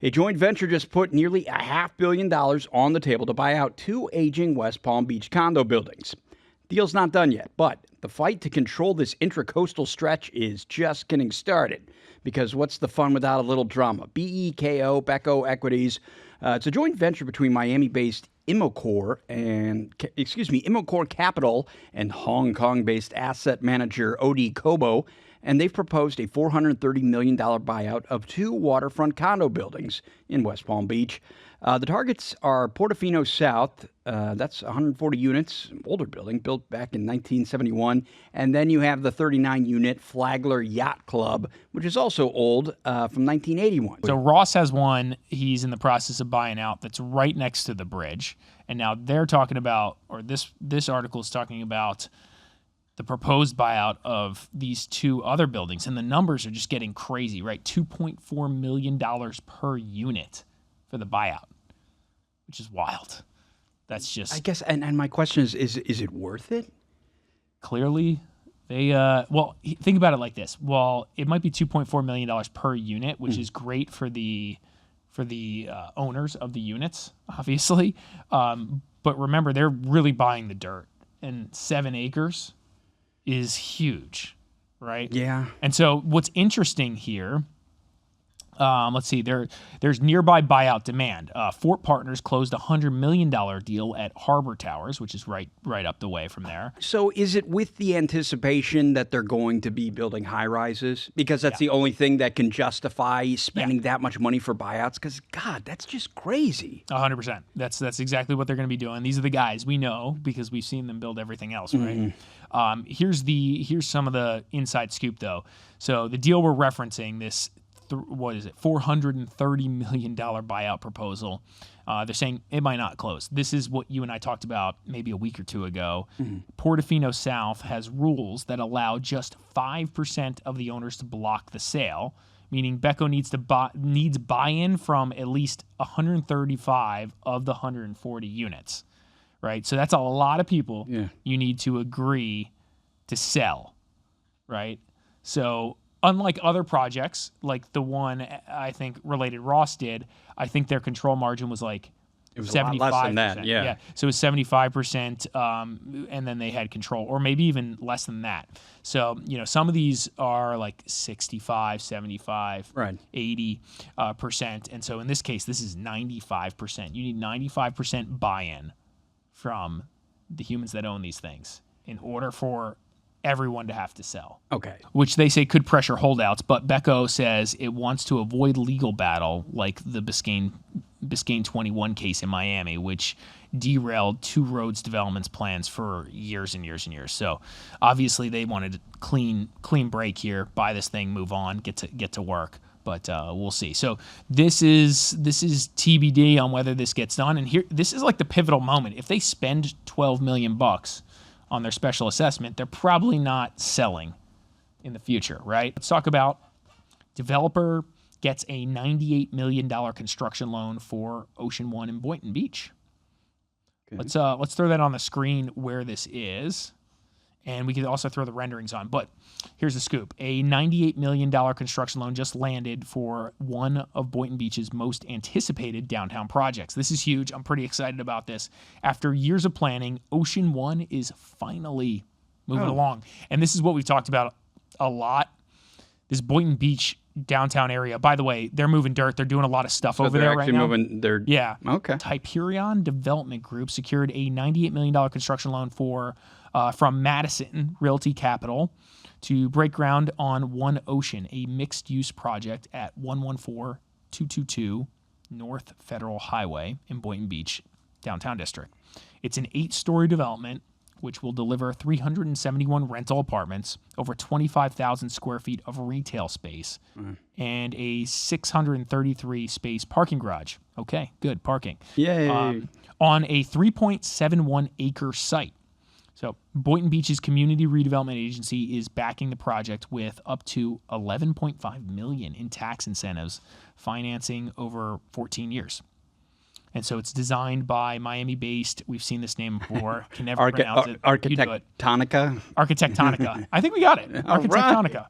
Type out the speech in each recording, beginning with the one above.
A joint venture just put nearly $500 million on the table to buy out 2 aging West Palm Beach condo buildings. Deal's not done yet, but the fight to control this intracoastal stretch is just getting started. Because what's the fun without a little drama? Beko Equities. It's a joint venture between Miami-based Immocorp Capital and Hong Kong-based asset manager Kobo. And they've proposed a $430 million buyout of 2 waterfront condo buildings in West Palm Beach. The targets are Portofino South, that's 140 units, older building, built back in 1971. And then you have the 39-unit Flagler Yacht Club, which is also old, from 1981. So Ross has one he's in the process of buying out that's right next to the bridge. And now they're talking about, or this article is talking about, the proposed buyout of these 2 other buildings. And the numbers are just getting crazy, right? $2.4 million per unit for the buyout, which is wild. That's just... I guess, and my question is it worth it? Clearly, they... well, think about it like this. Well, it might be $2.4 million per unit, which is great for the owners of the units, obviously. But remember, they're really buying the dirt. And 7 acres is huge, right? Yeah. And so what's interesting here, let's see, there's nearby buyout demand. Fort Partners closed a $100 million deal at Harbor Towers, which is right up the way from there. So is it with the anticipation that they're going to be building high-rises? Because that's the only thing that can justify spending that much money for buyouts? Because, God, that's just crazy. 100%. That's exactly what they're going to be doing. These are the guys we know because we've seen them build everything else, right? Here's some of the inside scoop, though. So the deal we're referencing, this $430 million buyout proposal. They're saying it might not close. This is what you and I talked about maybe a week or 2 ago. Portofino South has rules that allow just 5% of the owners to block the sale, meaning Beko needs buy-in from at least 135 of the 140 units, right? So that's a lot of people you need to agree to sell, right? So unlike other projects, like the one I think related Ross did, I think their control margin was like 75%. A lot less than that, yeah. So it was 75%, and then they had control, or maybe even less than that. So, some of these are like 65, 75, 80%. And so in this case, this is 95%. You need 95% buy-in from the humans that own these things in order for everyone to have to sell. Okay. Which they say could pressure holdouts, but Beko says it wants to avoid legal battle like the Biscayne 21 case in Miami, which derailed Two Roads Development's plans for years and years and years. So obviously they wanted to clean break here, buy this thing, move on, get to work. But we'll see. So this is TBD on whether this gets done. And here, this is like the pivotal moment. If they spend $12 million on their special assessment, they're probably not selling in the future, right? Let's talk about developer gets a $98 million construction loan for Ocean One in Boynton Beach. Okay. Let's throw that on the screen where this is, and we can also throw the renderings on. But here's the scoop. A $98 million construction loan just landed for one of Boynton Beach's most anticipated downtown projects. This is huge. I'm pretty excited about this. After years of planning, Ocean One is finally moving along. And this is what we've talked about a lot. This Boynton Beach downtown area. By the way, they're moving dirt. They're doing a lot of stuff over there right now. Yeah. Okay. Typerion Development Group secured a $98 million construction loan from Madison Realty Capital to break ground on One Ocean, a mixed-use project at 114222 North Federal Highway in Boynton Beach, downtown district. It's an 8-story development which will deliver 371 rental apartments, over 25,000 square feet of retail space, and a 633-space parking garage. Okay, good, parking. Yay. On a 3.71-acre site. So Boynton Beach's Community Redevelopment Agency is backing the project with up to $11.5 million in tax incentives, financing over 14 years. And so it's designed by Miami-based, we've seen this name before, can never pronounce it. Architectonica? Architectonica. I think we got it. Architectonica.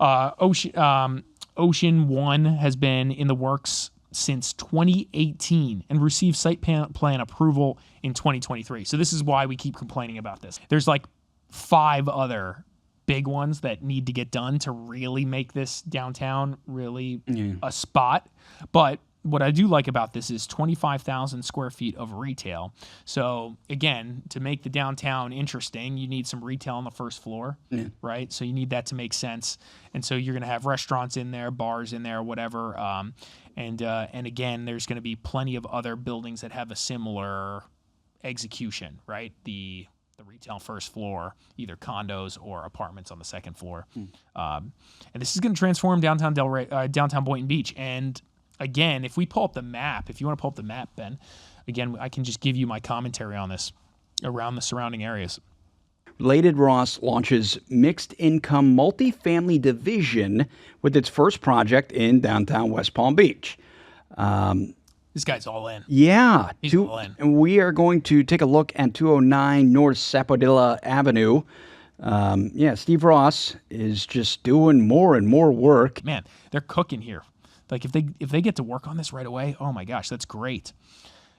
Right. Ocean One has been in the works since 2018 and received site plan approval in 2023. So this is why we keep complaining about this. There's like 5 other big ones that need to get done to really make this downtown really a spot. But what I do like about this is 25,000 square feet of retail. So again, to make the downtown interesting, you need some retail on the first floor, right? So you need that to make sense. And so you're going to have restaurants in there, bars in there, whatever. And again, there's going to be plenty of other buildings that have a similar execution, right? The retail first floor, either condos or apartments on the second floor. And this is going to transform downtown Delray, downtown Boynton Beach. And again, if we pull up the map, if you want to pull up the map, Ben, again, I can just give you my commentary on this around the surrounding areas. Related Ross launches mixed income multifamily division with its first project in downtown West Palm Beach. This guy's all in. Yeah. He's all in. And we are going to take a look at 209 North Sapodilla Avenue. Steve Ross is just doing more and more work. Man, they're cooking here. Like if they get to work on this right away, oh my gosh, that's great.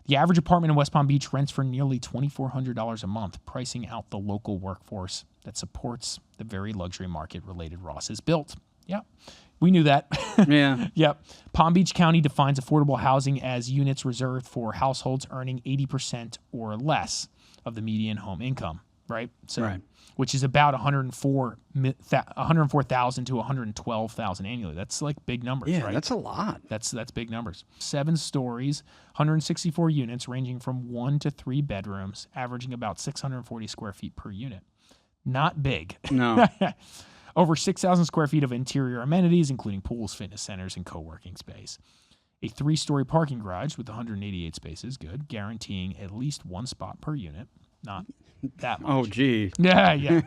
The average apartment in West Palm Beach rents for nearly $2,400 a month, pricing out the local workforce that supports the very luxury market Related Ross has built. Yeah, we knew that. Yeah. Yep. Palm Beach County defines affordable housing as units reserved for households earning 80% or less of the median home income, right? So, right. Which is about 104,000 to 112,000 annually. That's like big numbers, Yeah, right? that's a lot. That's big numbers. 7 stories, 164 units ranging from 1 to 3 bedrooms, averaging about 640 square feet per unit. Not big. No. Over 6,000 square feet of interior amenities, including pools, fitness centers, and co-working space. A 3-story parking garage with 188 spaces, good, guaranteeing at least 1 spot per unit. Not that much. Oh, gee. Yeah.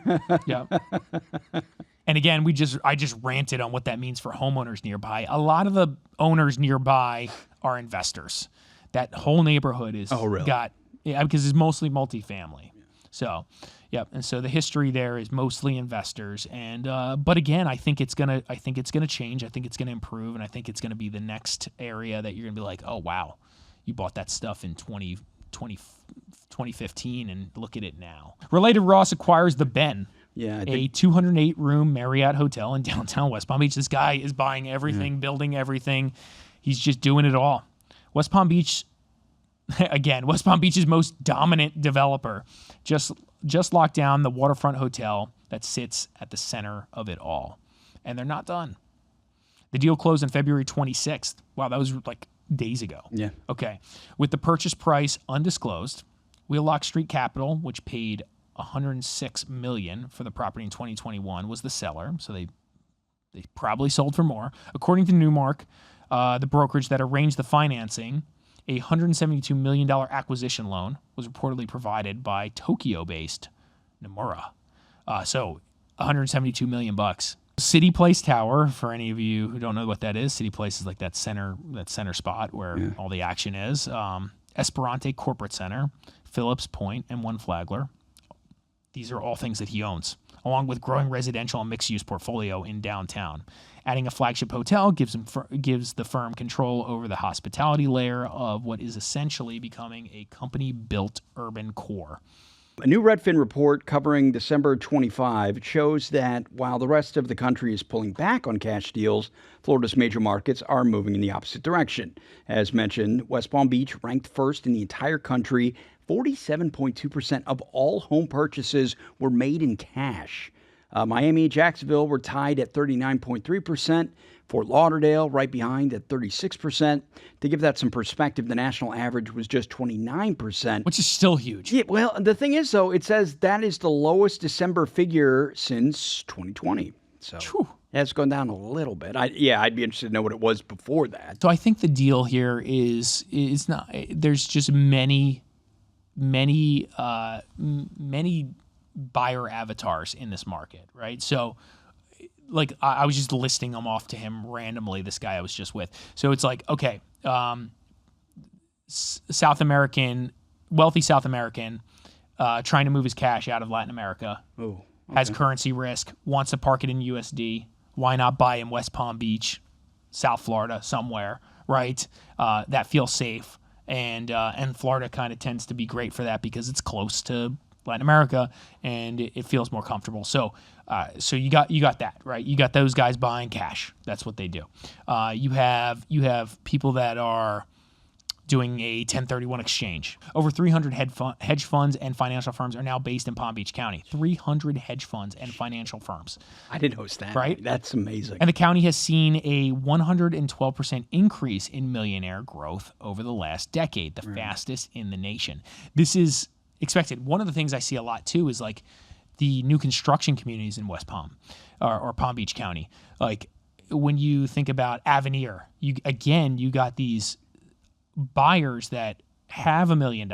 And again, I just ranted on what that means for homeowners nearby. A lot of the owners nearby are investors. That whole neighborhood is because it's mostly multifamily. So, yep. And so the history there is mostly investors. And but again, I think it's gonna change. I think it's gonna improve, and I think it's gonna be the next area that you're gonna be like, oh wow, you bought that stuff in 2015, and look at it now. Related Ross acquires the Ben. Yeah, a 208-room Marriott hotel in downtown West Palm Beach. This guy is buying everything, building everything. He's just doing it all. West Palm Beach, again, West Palm Beach's most dominant developer, just locked down the waterfront hotel that sits at the center of it all. And they're not done. The deal closed on February 26th. Wow, that was like days ago. Yeah. Okay. With the purchase price undisclosed, Wheelock Street Capital, which paid $106 million for the property in 2021, was the seller. So they probably sold for more. According to Newmark, the brokerage that arranged the financing, a $172 million acquisition loan was reportedly provided by Tokyo-based Nomura. So $172 million bucks. City Place Tower, for any of you who don't know what that is, City Place is like that center spot where all the action is. Esperante Corporate Center, Phillips Point, and One Flagler. These are all things that he owns, along with growing residential and mixed-use portfolio in downtown. Adding a flagship hotel gives the firm control over the hospitality layer of what is essentially becoming a company-built urban core. A new Redfin report covering December 25 shows that while the rest of the country is pulling back on cash deals, Florida's major markets are moving in the opposite direction. As mentioned, West Palm Beach ranked first in the entire country. 47.2% of all home purchases were made in cash. Miami and Jacksonville were tied at 39.3%. Fort Lauderdale right behind at 36%. To give that some perspective, the national average was just 29%. Which is still huge. Yeah, well, the thing is, though, it says that is the lowest December figure since 2020. So it's gone down a little bit. I'd be interested to know what it was before that. So I think the deal here is not. There's just many buyer avatars in this market, right? So like I was just listing them off to him randomly, this guy I was just with. So it's like, okay, wealthy South American, trying to move his cash out of Latin America, has currency risk, wants to park it in USD. Why not buy in West Palm Beach, South Florida, somewhere, right? That feel safe. And Florida kind of tends to be great for that because it's close to Latin America and it feels more comfortable. So you got that, right? You got those guys buying cash. That's what they do. You have people that are doing a 1031 exchange. Over 300 hedge funds and financial firms are now based in Palm Beach County. 300 hedge funds and financial firms. I didn't know that. Right? That's amazing. And the county has seen a 112% increase in millionaire growth over the last decade, the fastest in the nation. This is expected. One of the things I see a lot too is like the new construction communities in West Palm or Palm Beach County. Like when you think about Avenir, you got these buyers that have $1 million.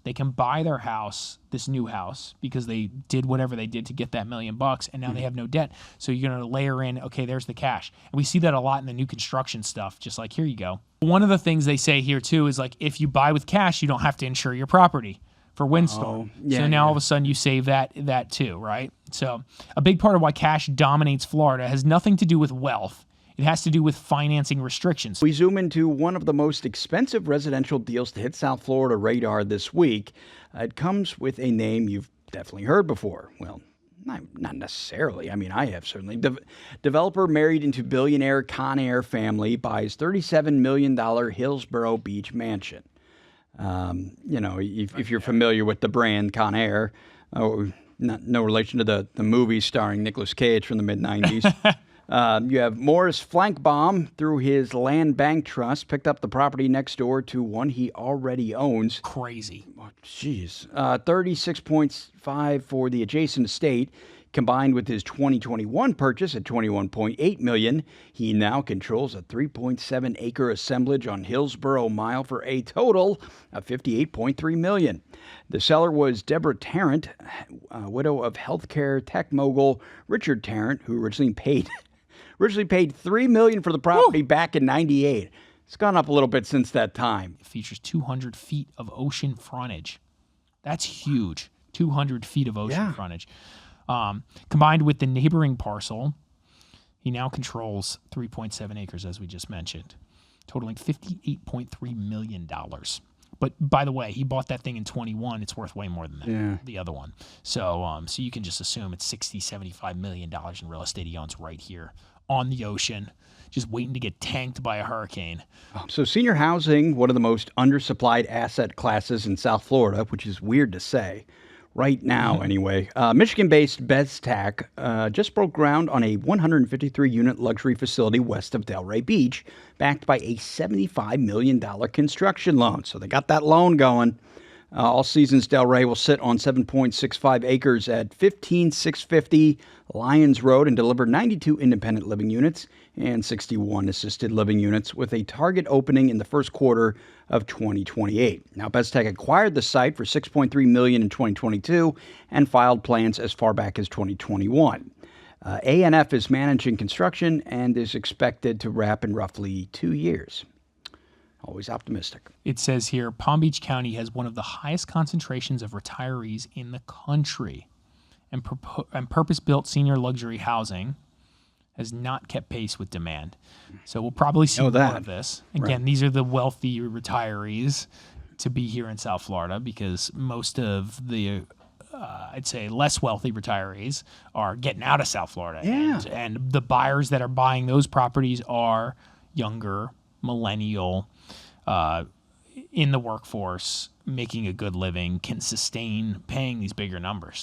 They can buy their house, this new house, because they did whatever they did to get that $1 million, and now they have no debt. So you're going to layer in, okay, there's the cash. And we see that a lot in the new construction stuff, just like, here you go. One of the things they say here too is like, if you buy with cash, you don't have to insure your property for windstorm. So now all of a sudden you save that too, right? So a big part of why cash dominates Florida has nothing to do with wealth. It has to do with financing restrictions. We zoom into one of the most expensive residential deals to hit South Florida radar this week. It comes with a name you've definitely heard before. Well, not necessarily. I mean, I have certainly. Developer married into billionaire Conair family buys $37 million Hillsboro Beach mansion. If you're familiar with the brand Conair, no relation to the movie starring Nicolas Cage from the mid-'90s. You have Morris Flankbaum, through his land bank trust, picked up the property next door to one he already owns. Crazy. Jeez. 36.5 for the adjacent estate. Combined with his 2021 purchase at $21.8 million, he now controls a 3.7-acre assemblage on Hillsboro Mile for a total of $58.3 million. The seller was Deborah Tarrant, widow of healthcare tech mogul Richard Tarrant, who originally paid $3 million for the property back in '98. It's gone up a little bit since that time. It features 200 feet of ocean frontage. That's huge. 200 feet of ocean frontage. Combined with the neighboring parcel, he now controls 3.7 acres, as we just mentioned, totaling $58.3 million. But by the way, he bought that thing in 21. It's worth way more than that, the other one. So you can just assume it's $75 million in real estate he owns right here on the ocean, just waiting to get tanked by a hurricane. So senior housing, one of the most undersupplied asset classes in South Florida, which is weird to say. Right now, anyway. Michigan-based Beztac just broke ground on a 153-unit luxury facility west of Delray Beach, backed by a $75 million construction loan. So they got that loan going. All Seasons Delray will sit on 7.65 acres at 15650 Lyons Road and deliver 92 independent living units and 61 assisted living units, with a target opening in the first quarter of 2028. Now, Beztec acquired the site for $6.3 million in 2022 and filed plans as far back as 2021. ANF is managing construction and is expected to wrap in roughly 2 years. Always optimistic. It says here, Palm Beach County has one of the highest concentrations of retirees in the country, and purpose-built senior luxury housing has not kept pace with demand. So we'll probably see more of this. Again, these are the wealthy retirees to be here in South Florida, because most of the, I'd say, less wealthy retirees are getting out of South Florida. And the buyers that are buying those properties are younger, millennial, in the workforce, making a good living, can sustain paying these bigger numbers.